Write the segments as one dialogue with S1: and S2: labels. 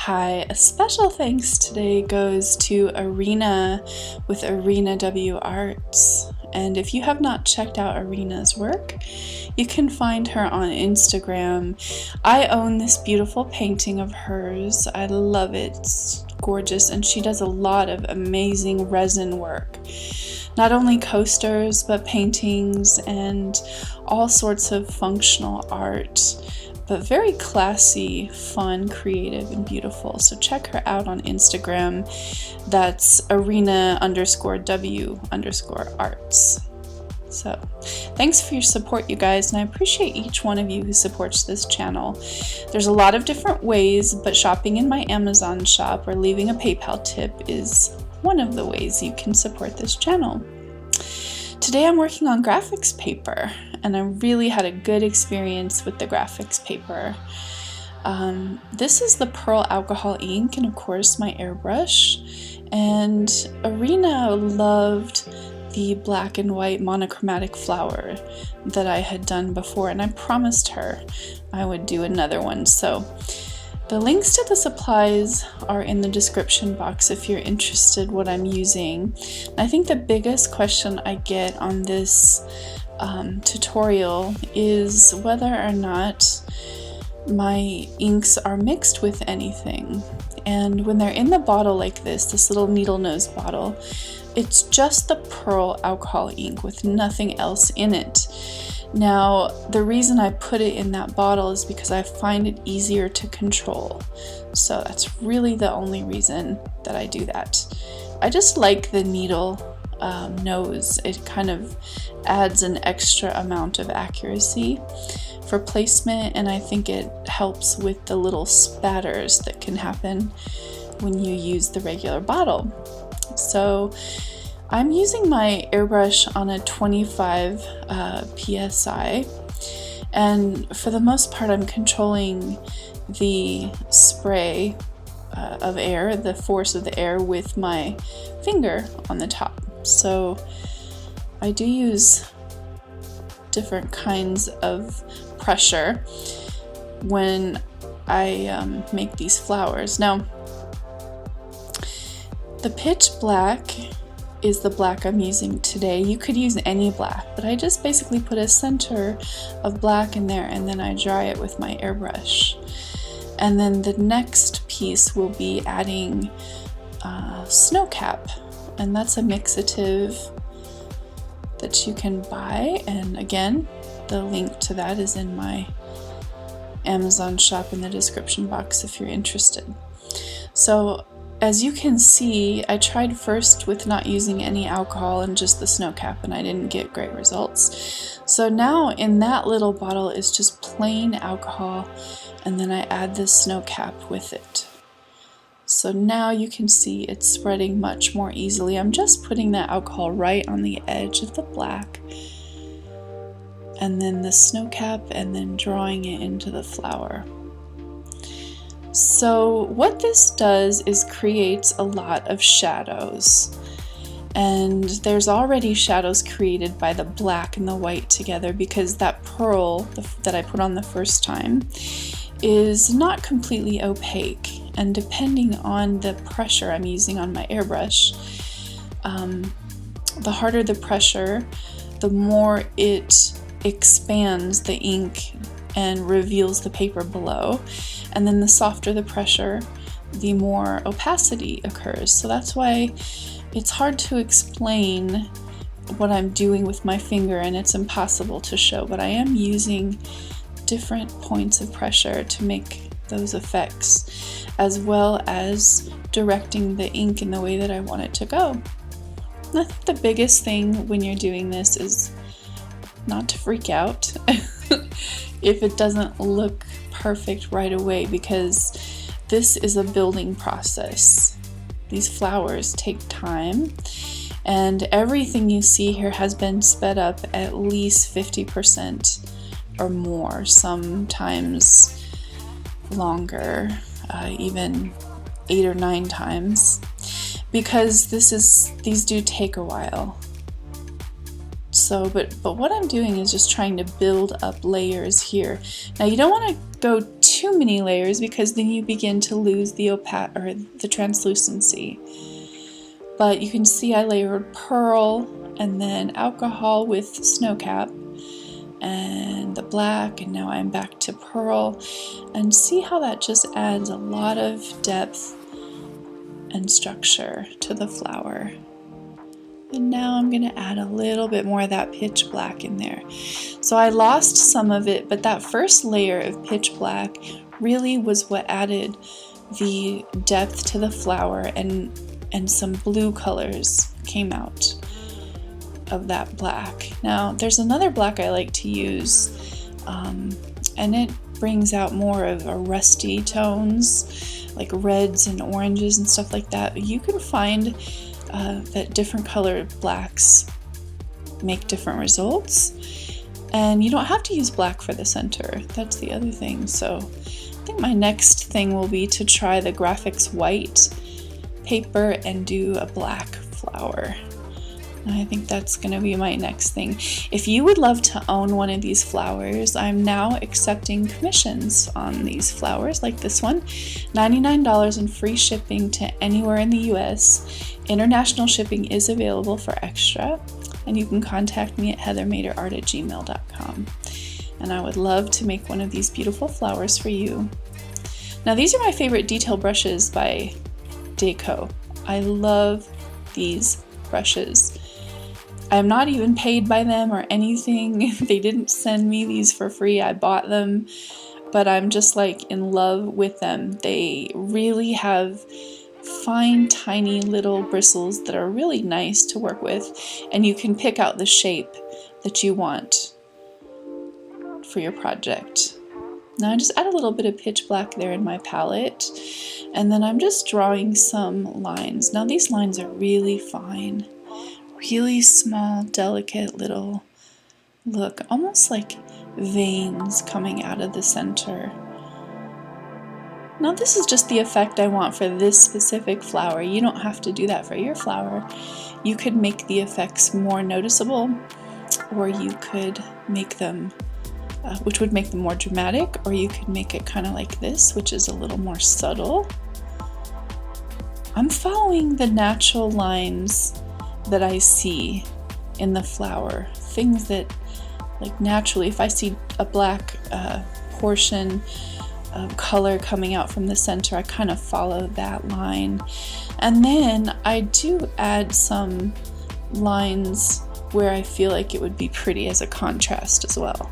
S1: Hi, a special thanks today goes to Arena with Arena W Arts. And if you have not checked out Arena's work, you can find her on Instagram. I own this beautiful painting of hers. I love it. It's gorgeous, and she does a lot of amazing resin work. Not only coasters, but paintings and all sorts of functional art, but very classy, fun, creative, and beautiful. So check her out on Instagram. That's arena_W_arts. So thanks for your support, you guys, and I appreciate each one of you who supports this channel. There's a lot of different ways, but shopping in my Amazon shop or leaving a PayPal tip is one of the ways you can support this channel. Today I'm working on Grafix paper, and I really had a good experience with the Grafix paper. This is the pearl alcohol ink and of course my airbrush, and Arena loved the black and white monochromatic flower that I had done before, and I promised her I would do another one. So the links to the supplies are in the description box if you're interested what I'm using. I think the biggest question I get on this tutorial is whether or not my inks are mixed with anything. And when they're in the bottle like this little needle nose bottle, it's just the pearl alcohol ink with nothing else in it. Now, the reason I put it in that bottle is because I find it easier to control. So that's really the only reason that I do that. I just like the needle nose. It kind of adds an extra amount of accuracy for placement, and I think it helps with the little spatters that can happen when you use the regular bottle. So I'm using my airbrush on a 25 psi, and for the most part I'm controlling the spray of air, the force of the air, with my finger on the top. So I do use different kinds of pressure when I make these flowers. Now, the pitch black is the black I'm using today. You could use any black, but I just basically put a center of black in there and then I dry it with my airbrush. And then the next piece will be adding SNOW.CAP, and that's a MIXATIVE that you can buy, and again, the link to that is in my Amazon shop in the description box if you're interested. So as you can see, I tried first with not using any alcohol and just the SNOW.CAP, and I didn't get great results. So now in that little bottle is just plain alcohol, and then I add this SNOW.CAP with it. So now you can see it's spreading much more easily. I'm just putting that alcohol right on the edge of the black, and then the SNOW.CAP, and then drawing it into the flower. So what this does is creates a lot of shadows, and there's already shadows created by the black and the white together because that pearl that I put on the first time is not completely opaque, and depending on the pressure I'm using on my airbrush, the harder the pressure, the more it expands the ink and reveals the paper below, and then the softer the pressure, the more opacity occurs. So that's why it's hard to explain what I'm doing with my finger, and it's impossible to show, but I am using different points of pressure to make those effects, as well as directing the ink in the way that I want it to go. And I think the biggest thing when you're doing this is not to freak out if it doesn't look perfect right away, because this is a building process. These flowers take time, and everything you see here has been sped up at least 50% or more, sometimes longer, even 8 or 9 times, because these do take a while. So, but what I'm doing is just trying to build up layers here. Now you don't want to go too many layers because then you begin to lose the the translucency. But you can see I layered pearl and then alcohol with SNOW.CAP and the black, and now I'm back to pearl, and see how that just adds a lot of depth and structure to the flower. And now I'm going to add a little bit more of that pitch black in there. So I lost some of it, but that first layer of pitch black really was what added the depth to the flower, and some blue colors came out of that black. Now there's another black I like to use, and it brings out more of a rusty tones, like reds and oranges and stuff like that. You can find that different colored blacks make different results, and you don't have to use black for the center. That's the other thing. So I think my next thing will be to try the Grafix white paper and do a black flower. I think that's going to be my next thing. If you would love to own one of these flowers, I'm now accepting commissions on these flowers, like this one. $99 and free shipping to anywhere in the US. International shipping is available for extra, and you can contact me at heathermaderart@gmail.com. And I would love to make one of these beautiful flowers for you. Now these are my favorite detail brushes by Deco. I love these brushes. I'm not even paid by them or anything. They didn't send me these for free. I bought them, but I'm just like in love with them. They really have fine, tiny little bristles that are really nice to work with, and you can pick out the shape that you want for your project. Now I just add a little bit of pitch black there in my palette, and then I'm just drawing some lines. Now these lines are really fine. Really small, delicate little look, almost like veins coming out of the center. Now this is just the effect I want for this specific flower. You don't have to do that for your flower. You could make the effects more noticeable, or you could make them, which would make them more dramatic, or you could make it kind of like this, which is a little more subtle. I'm following the natural lines that I see in the flower, things that like naturally, if I see a black portion of color coming out from the center, I kind of follow that line. And then I do add some lines where I feel like it would be pretty as a contrast as well.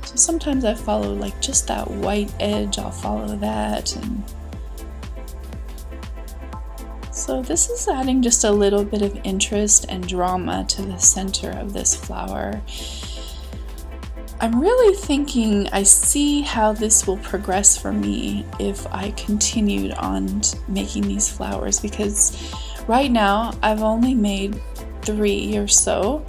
S1: So sometimes I follow like just that white edge, I'll follow that. And so this is adding just a little bit of interest and drama to the center of this flower. I'm really thinking I see how this will progress for me if I continued on making these flowers, because right now I've only made 3 or so,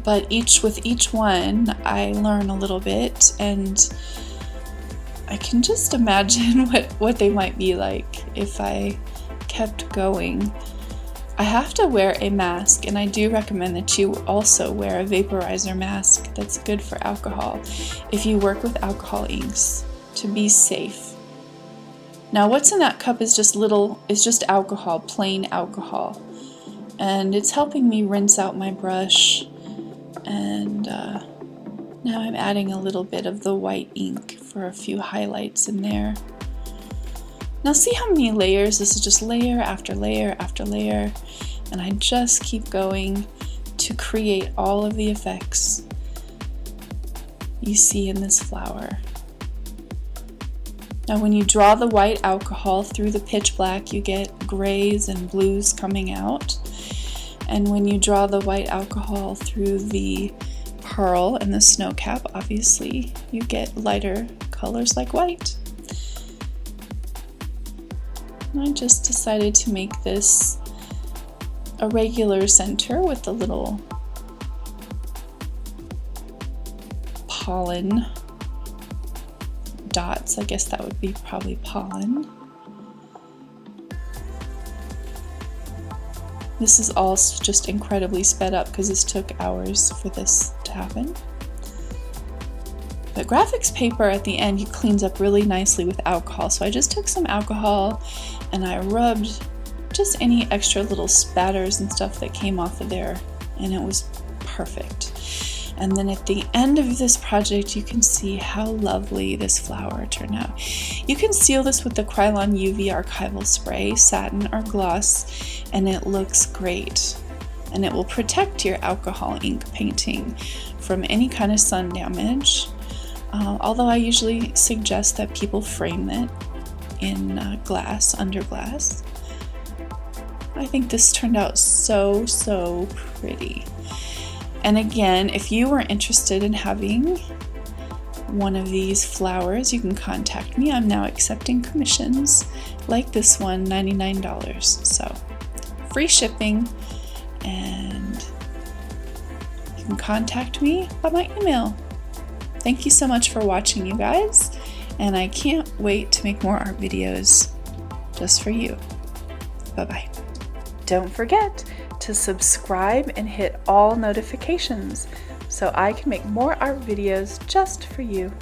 S1: but with each one I learn a little bit, and I can just imagine what they might be like if I kept going. I have to wear a mask, and I do recommend that you also wear a vaporizer mask that's good for alcohol if you work with alcohol inks, to be safe. Now what's in that cup is just alcohol, plain alcohol, and it's helping me rinse out my brush. And now I'm adding a little bit of the white ink for a few highlights in there. Now see how many layers? This is just layer after layer after layer, and I just keep going to create all of the effects you see in this flower. Now when you draw the white alcohol through the pitch black, you get grays and blues coming out. And when you draw the white alcohol through the pearl and the SNOW.CAP, obviously, you get lighter colors like white. I just decided to make this a regular center with a little pollen dots. I guess that would be probably pollen. This is all just incredibly sped up because this took hours for this to happen. But Grafix paper at the end, it cleans up really nicely with alcohol. So I just took some alcohol and I rubbed just any extra little spatters and stuff that came off of there, and it was perfect. And then at the end of this project, you can see how lovely this flower turned out. You can seal this with the Krylon UV archival spray, satin or gloss, and it looks great. And it will protect your alcohol ink painting from any kind of sun damage. Although I usually suggest that people frame it in glass, under glass. I think this turned out so pretty. And again, if you were interested in having one of these flowers, you can contact me. I'm now accepting commissions like this one, $99. So free shipping, and you can contact me by my email. Thank you so much for watching, you guys, and I can't wait to make more art videos just for you. Bye-bye. Don't forget to subscribe and hit all notifications so I can make more art videos just for you.